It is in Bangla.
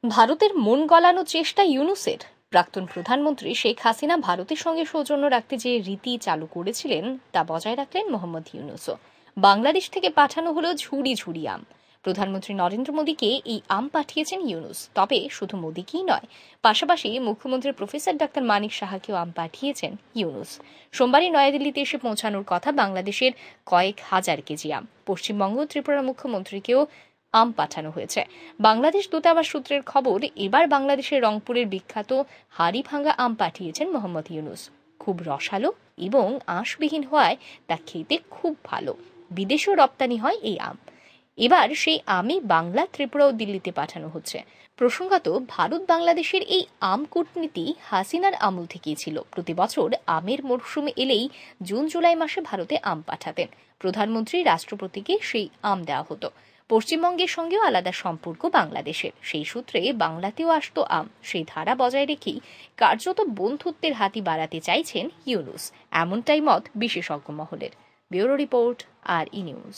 ভারতের মন গলানোর চেষ্টা ইউনূসের। প্রাক্তন প্রধানমন্ত্রী শেখ হাসিনা ভারতের সঙ্গে সৌজন্য রাখতে যে রীতি চালু করেছিলেন তা বজায় রাখলেন মোহাম্মদ ইউনূসও। বাংলাদেশ থেকে পাঠানো হলো ঝুড়ি ঝুড়ি আম। প্রধানমন্ত্রী নরেন্দ্র মোদীকে এই আম পাঠিয়েছেন ইউনূস, তবে শুধু মোদীকেই নয়, পাশাপাশি মুখ্যমন্ত্রী প্রফেসর ডাক্তার মানিক সাহাকেও আম পাঠিয়েছেন ইউনূস। সোমবারই নয়াদিল্লিতে এসে পৌঁছানোর কথা বাংলাদেশের কয়েক হাজার কেজি আম। পশ্চিমবঙ্গ ত্রিপুরার মুখ্যমন্ত্রীকেও আম পাঠানো হয়েছে। বাংলাদেশ দূতাবাস সূত্রের খবর, এবার বাংলাদেশের রংপুরের বিখ্যাত হাড়িভাঙা আম পাঠিয়েছেন মোহাম্মদ ইউনূস। খুব রসালো এবং আঁশবিহীন হওয়ায় তা খেতে খুব ভালো। বিদেশেও রপ্তানি হয় এই আম। এবার সেই আমই বাংলা, ত্রিপুরা ও দিল্লিতে পাঠানো হচ্ছে। প্রসঙ্গত, ভারত বাংলাদেশের এই আম কূটনীতি হাসিনার আমল থেকেই ছিল। প্রতি বছর আমের মরশুম এলেই জুন জুলাই মাসে ভারতে আম পাঠাতেন প্রধানমন্ত্রী, রাষ্ট্রপতিকে সেই আম দেওয়া হতো। পশ্চিমবঙ্গের সঙ্গেও আলাদা সম্পর্ক বাংলাদেশের, সেই সূত্রে বাংলাতেও আসতো আম। সেই ধারা বজায় রেখেই কার্যত বন্ধুত্বের হাতি বাড়াতে চাইছেন ইউনূস, এমনটাই মত বিশেষজ্ঞ মহলের। ব্যুরো রিপোর্ট, আর ই নিউজ।